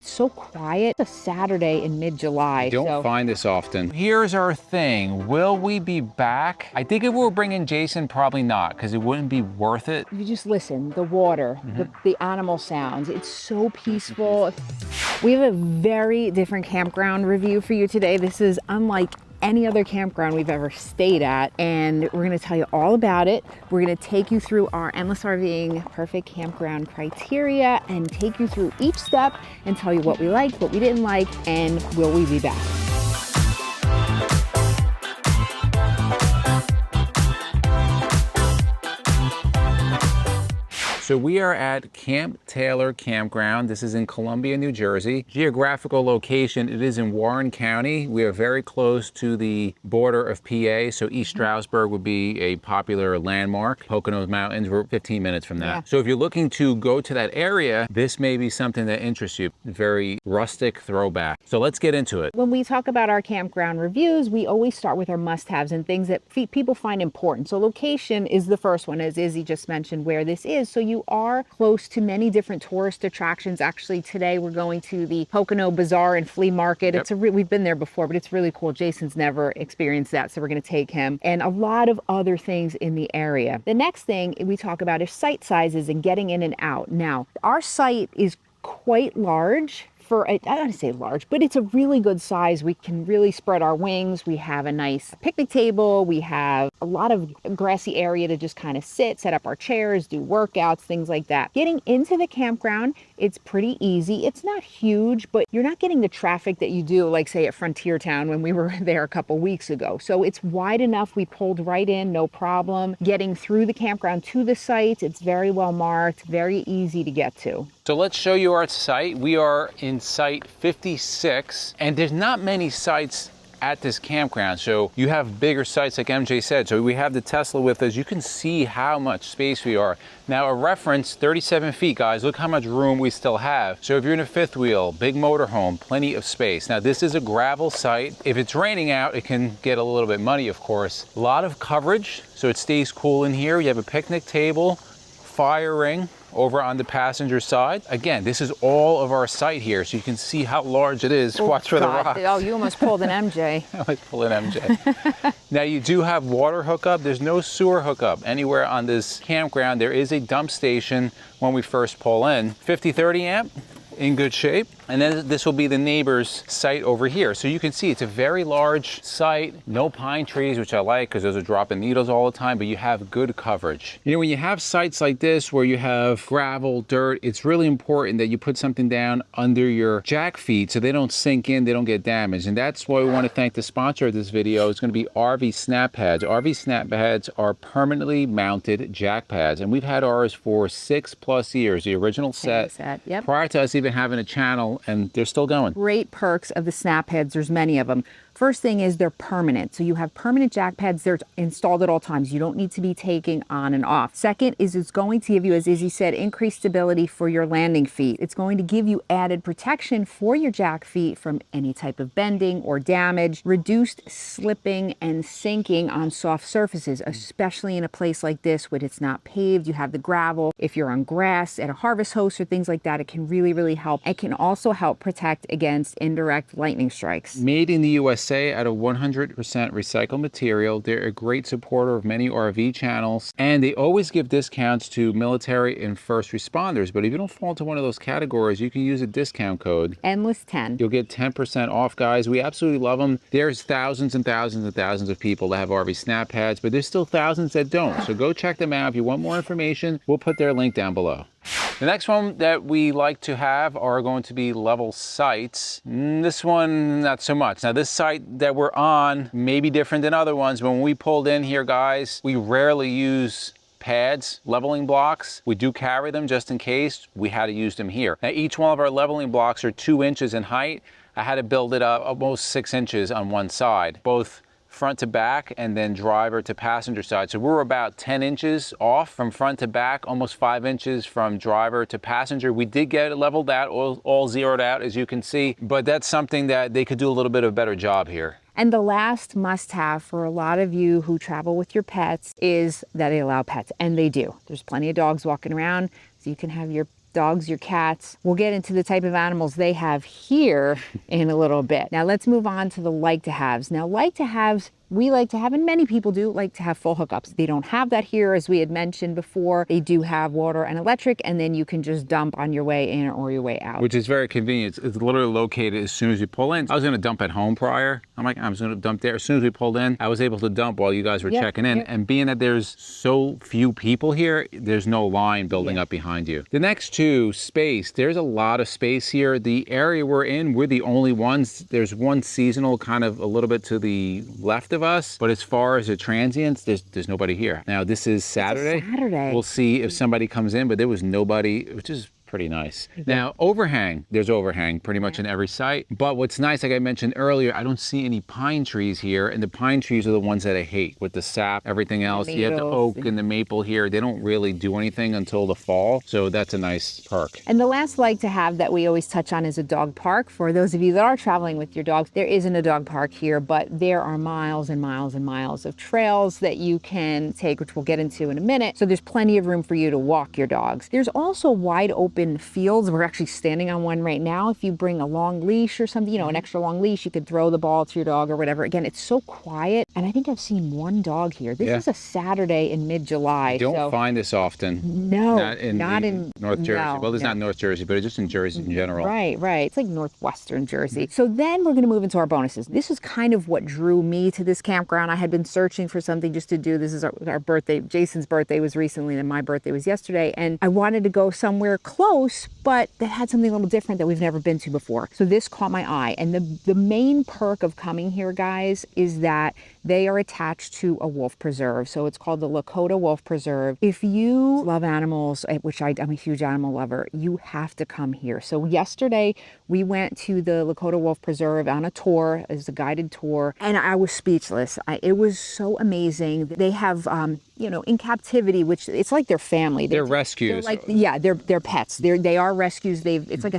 So quiet. It's a Saturday in mid-July. Don't find this often. Here's our thing. Will we be back? I think if we're bringing Jason, probably not, because it wouldn't be worth it. You just listen, the water, the animal sounds. It's so peaceful. We have a very different campground review for you today. This is unlike any other campground we've ever stayed at, and we're going to tell you all about it. We're going to take you through our Endless RVing perfect campground criteria and take you through each step and tell you what we liked, what we didn't like, and will we be back. So we are at Camp Taylor Campground. This is in Columbia, New Jersey. Geographical location, it is in Warren County. We are very close to the border of PA, so East Stroudsburg would be a popular landmark. Poconos Mountains, we're 15 minutes from that. Yeah. So if you're looking to go to that area, this may be something that interests you. Very rustic throwback. So let's get into it. When we talk about our campground reviews, we always start with our must-haves and things that people find important. So location is the first one, as Izzy just mentioned, where this is. So you are close to many different tourist attractions. Actually, today we're going to the Pocono Bazaar and Flea Market. Yep. We've been there before, but it's really cool. Jason's never experienced that, so we're going to take him. And a lot of other things in the area. The next thing we talk about is site sizes and getting in and out. Now, our site is quite large. I don't want to say large, but it's a really good size. We can really spread our wings. We have a nice picnic table. We have a lot of grassy area to just kind of sit, set up our chairs, do workouts, things like that. Getting into the campground, it's pretty easy. It's not huge, but you're not getting the traffic that you do, like say at Frontier Town when we were there a couple weeks ago. So it's wide enough. We pulled right in, no problem. Getting through the campground to the site, it's very well marked, very easy to get to. So let's show you our site. We are in site 56, and there's not many sites at this campground. So you have bigger sites like MJ said. So we have the Tesla with us. You can see how much space we are. Now a reference, 37 feet, guys. Look how much room we still have. So if you're in a fifth wheel, big motorhome, plenty of space. Now this is a gravel site. If it's raining out, it can get a little bit muddy, of course. A lot of coverage, so it stays cool in here. You have a picnic table, fire ring over on the passenger side. Again, this is all of our site here, so you can see how large it is. Watch for the rock. Oh, you almost pulled an MJ. I almost pulled an MJ. Now you do have water hookup. There's no sewer hookup anywhere on this campground. There is a dump station when we first pull in. 50-30 amp, in good shape. And then this will be the neighbor's site over here. So you can see it's a very large site, no pine trees, which I like because those are dropping needles all the time, but you have good coverage. You know, when you have sites like this where you have gravel, dirt, it's really important that you put something down under your jack feet so they don't sink in, they don't get damaged. And that's why we want to thank the sponsor of this video. It's going to be RV Snapads. RV Snapads are permanently mounted jack pads, and we've had ours for 6+ years, the original set. Yep. Prior to us even having a channel, and they're still going. Great perks of the Snapads. There's many of them. First thing is they're permanent. So you have permanent jack pads. They're installed at all times. You don't need to be taking on and off. Second is it's going to give you, as Izzy said, increased stability for your landing feet. It's going to give you added protection for your jack feet from any type of bending or damage, reduced slipping and sinking on soft surfaces, especially in a place like this where it's not paved. You have the gravel. If you're on grass at a harvest host or things like that, it can really, really help. It can also help protect against indirect lightning strikes. Made in the USA out of 100% recycled material. They're a great supporter of many RV channels, and they always give discounts to military and first responders. But if you don't fall into one of those categories, you can use a discount code. Endless10. You'll get 10% off, guys. We absolutely love them. There's thousands and thousands and thousands of people that have RV Snapads, but there's still thousands that don't. So go check them out. If you want more information, we'll put their link down below. The next one that we like to have are going to be level sites. This one, not so much. Now this site that we're on may be different than other ones. When we pulled in here, guys, we rarely use pads, leveling blocks. We do carry them just in case. We had to use them here. Now each one of our leveling blocks are 2 inches in height. I had to build it up almost 6 inches on one side, both front to back and then driver to passenger side. So we're about 10 inches off from front to back, almost 5 inches from driver to passenger. We did get it leveled out, all zeroed out, as you can see, but that's something that they could do a little bit of a better job here. And the last must-have for a lot of you who travel with your pets is that they allow pets, and they do. There's plenty of dogs walking around, so you can have your dogs, your cats. We'll get into the type of animals they have here in a little bit. Now let's move on to the like to haves. Now like to haves, we like to have, and many people do like to have full hookups. They don't have that here, as we had mentioned before. They do have water and electric, and then you can just dump on your way in or your way out. Which is very convenient. It's literally located as soon as you pull in. I was gonna dump at home prior. I'm like, I'm just gonna dump there. As soon as we pulled in, I was able to dump while you guys were checking in. And being that there's so few people here, there's no line building up behind you. The next two, space. There's a lot of space here. The area we're in, we're the only ones. There's one seasonal kind of a little bit to the left of us, but as far as the transients, there's nobody here. Now this is Saturday. We'll see if somebody comes in, but there was nobody, which is pretty nice. Now, overhang, there's overhang pretty much in every site. But what's nice, like I mentioned earlier, I don't see any pine trees here. And the pine trees are the ones that I hate with the sap, everything else. You have the oak and the maple here. They don't really do anything until the fall. So that's a nice perk. And the last like to have that we always touch on is a dog park. For those of you that are traveling with your dogs, there isn't a dog park here, but there are miles and miles and miles of trails that you can take, which we'll get into in a minute. So there's plenty of room for you to walk your dogs. There's also wide open fields. We're actually standing on one right now. If you bring a long leash or something, you know, an extra long leash, you could throw the ball to your dog or whatever. Again, it's so quiet. And I think I've seen one dog here. This is a Saturday in mid-July. You don't find this often. No, not in North Jersey. No, well, it's not North Jersey, but it's just in Jersey in general. Right. It's like northwestern Jersey. So then we're going to move into our bonuses. This is kind of what drew me to this campground. I had been searching for something just to do. This is our birthday. Jason's birthday was recently and my birthday was yesterday. And I wanted to go somewhere close, but that had something a little different that we've never been to before. So this caught my eye. And the main perk of coming here, guys, is that they are attached to a wolf preserve. So it's called the Lakota Wolf Preserve. If you love animals, which I'm a huge animal lover, you have to come here. So yesterday we went to the Lakota Wolf Preserve on a tour, as a guided tour, and I was speechless. It was so amazing. They have, you know, in captivity, which it's like their family. They're rescues. They're pets. They are rescues. It's like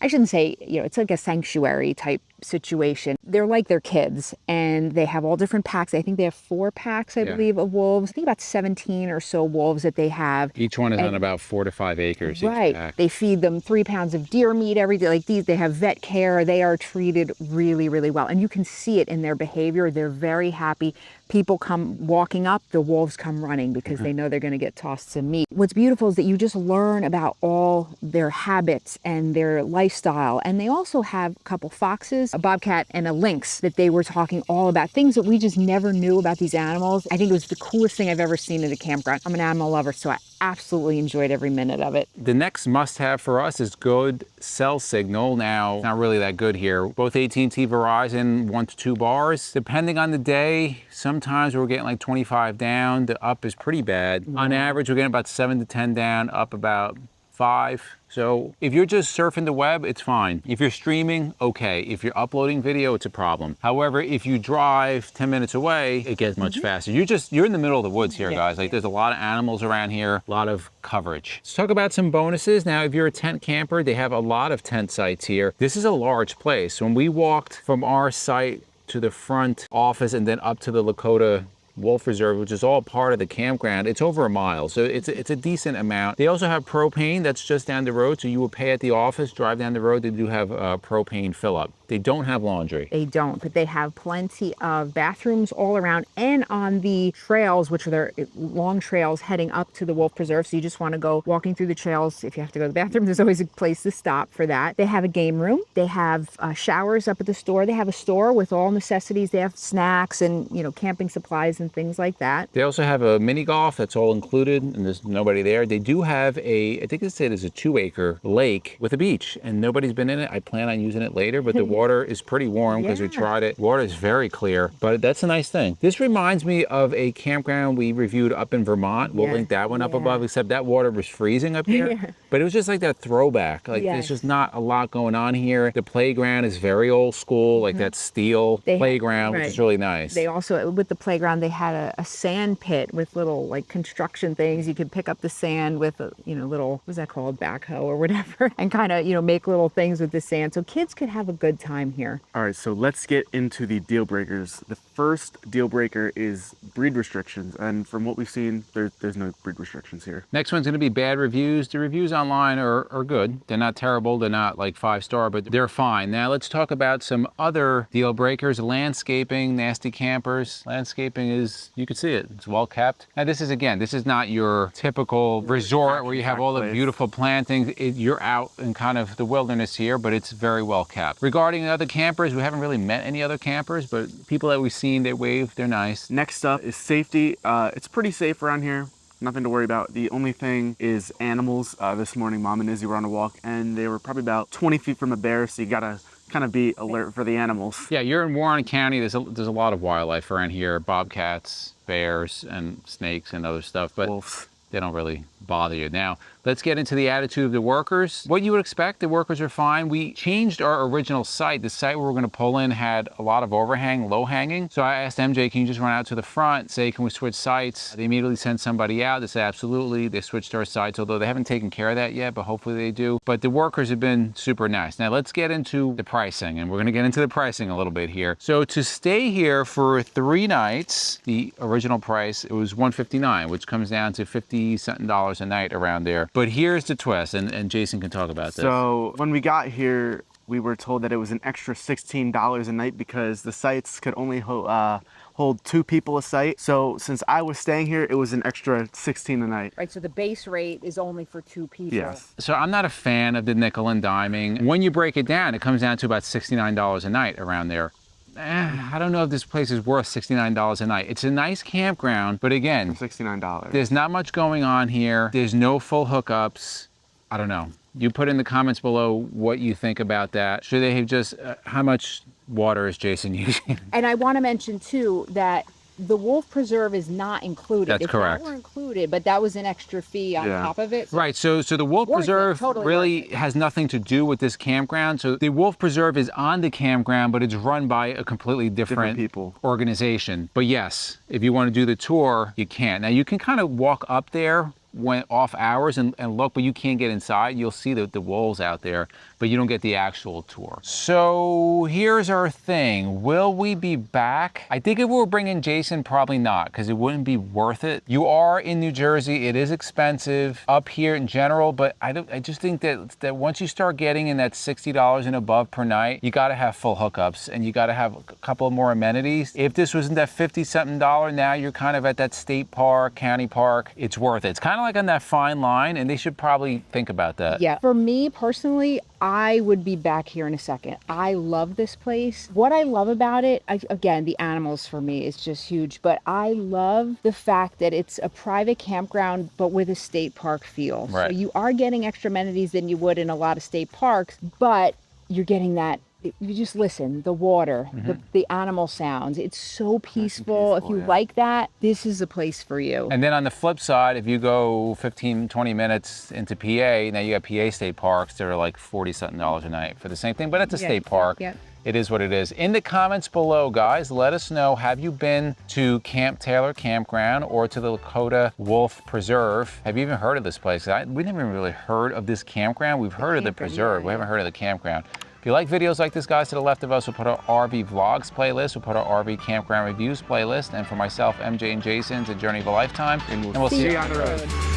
I shouldn't say, you know, it's like a sanctuary type situation. They're like their kids, and they have all different packs. I think they have 4 packs, I believe, of wolves. I think about 17 or so wolves that they have. Each one is on about 4 to 5 acres. Right. Each pack. They feed them 3 pounds of deer meat every day. Like these, they have vet care. They are treated really, really well. And you can see it in their behavior. They're very happy. People come walking up, the wolves come running because they know they're going to get tossed some meat. What's beautiful is that you just learn about all their habits and their lifestyle. And they also have a couple foxes, a bobcat, and a lynx that they were talking all about, things that we just never knew about these animals. I think it was the coolest thing I've ever seen at a campground. I'm an animal lover, so I absolutely enjoyed every minute of it. The next must-have for us is good cell signal. Now, not really that good here. Both AT&T, Verizon, 1 to 2 bars. Depending on the day, sometimes we're getting like 25 down. The up is pretty bad. On average, we're getting about 7 to 10 down, up about 5. So if you're just surfing the web, it's fine. If you're streaming, okay. If you're uploading video, it's a problem. However, if you drive 10 minutes away, it gets much faster. You're in the middle of the woods here, guys. Like there's a lot of animals around here, a lot of coverage. Let's talk about some bonuses. Now, if you're a tent camper, they have a lot of tent sites here. This is a large place. When we walked from our site to the front office and then up to the Lakota Wolf Reserve, which is all part of the campground, it's over a mile, so it's a decent amount. They also have propane that's just down the road, so you will pay at the office, drive down the road. They do have propane fill up. They don't have laundry. They don't, but they have plenty of bathrooms all around and on the trails, which are their long trails heading up to the Wolf Preserve. So you just want to go walking through the trails. If you have to go to the bathroom, there's always a place to stop for that. They have a game room. They have showers up at the store. They have a store with all necessities. They have snacks and, you know, camping supplies and things like that. They also have a mini golf that's all included, and there's nobody there. They do have I think they said it's a 2-acre lake with a beach, and nobody's been in it. I plan on using it later, but the water is pretty warm because we tried it. Water is very clear, but that's a nice thing. This reminds me of a campground we reviewed up in Vermont. We'll link that one up above, except that water was freezing up here. But it was just like that throwback. Like there's just not a lot going on here. The playground is very old school, like that steel playground, which is really nice. They also, with the playground, they had a sand pit with little like construction things. You could pick up the sand with a, you know, little, what's that called, backhoe or whatever, and kind of, you know, make little things with the sand. So kids could have a good time here. All right, so let's get into the deal breakers. The first deal breaker is breed restrictions, and from what we've seen, there's no breed restrictions here. Next one's going to be bad reviews. The reviews online are good. They're not terrible. They're not like 5-star, but they're fine. Now let's talk about some other deal breakers. Landscaping, nasty campers. Landscaping is, you can see it. It's well kept. Now this is, again, this is not your typical resort where you have all the beautiful plantings. You're out in kind of the wilderness here, but it's very well kept. Regarding other campers, we haven't really met any other campers, but people that we've seen, they wave, they're nice. Next up is safety. It's pretty safe around here. Nothing to worry about. The only thing is animals. This morning, Mom and Izzy were on a walk, and they were probably about 20 feet from a bear, so you gotta kind of be alert for the animals. Yeah, you're in Warren County. There's a lot of wildlife around here. Bobcats, bears, and snakes and other stuff, but Wolves. They don't really bother you. Now, let's get into the attitude of the workers. What you would expect, the workers are fine. We changed our original site. The site we were gonna pull in had a lot of overhang, low hanging. So I asked MJ, can you just run out to the front, say, can we switch sites? They immediately sent somebody out. They said, absolutely. They switched our sites, although they haven't taken care of that yet, but hopefully they do. But the workers have been super nice. Now let's get into the pricing, and we're gonna get into the pricing a little bit here. So to stay here for 3 nights, the original price, it was $159, which comes down to $50-something a night around there. But here's the twist, and Jason can talk about this. So when we got here, we were told that it was an extra $16 a night because the sites could only hold 2 people a site. So since I was staying here, it was an extra $16 a night. Right, so the base rate is only for 2 people. Yes. So I'm not a fan of the nickel and diming. When you break it down, it comes down to about $69 a night around there. I don't know if this place is worth $69 a night. It's a nice campground, but again, $69. there's not much going on here. There's no full hookups. I don't know. You put in the comments below what you think about that. Should they have just, how much water is Jason using? And I want to mention too that the wolf preserve is not included. That's correct. If that were included, but that was an extra fee on top of it. Right, so the wolf Worth it, preserve totally really worth it. has nothing to do with this campground. So the wolf preserve is on the campground, but it's run by a completely different people. organization. But yes, if you want to do the tour, you can. Now you can kind of walk up there when off hours and look, but you can't get inside. You'll see the wolves out there, but you don't get the actual tour. So here's our thing. Will we be back? I think if we were bringing Jason, probably not, because it wouldn't be worth it. You are in New Jersey. It is expensive up here in general, but I just think that once you start getting in that $60 and above per night, you got to have full hookups and you got to have a couple of more amenities. If this was in that $50-something, now you're kind of at that state park, county park. It's worth it. It's kind of like on that fine line, and they should probably think about that. Yeah, for me personally, I would be back here in a second. I love this place. What I love about it, again, the animals for me is just huge, but I love the fact that it's a private campground, but with a state park feel. Right. So you are getting extra amenities than you would in a lot of state parks, but you're getting that. You just listen, the water, the animal sounds. It's so peaceful. If you like that, this is a place for you. And then on the flip side, if you go 15, 20 minutes into PA, now you got PA state parks that are like $40-something a night for the same thing, but it's a state park. Yeah. It is what it is. In the comments below, guys, let us know, have you been to Camp Taylor Campground or to the Lakota Wolf Preserve? Have you even heard of this place? We never even really heard of this campground. We've heard of the preserve. We haven't heard of the campground. If you like videos like this, guys, to the left of us, we'll put our RV Vlogs playlist, we'll put our RV Campground Reviews playlist, and for myself, MJ, and Jason, it's a journey of a lifetime. And we'll see you on the road.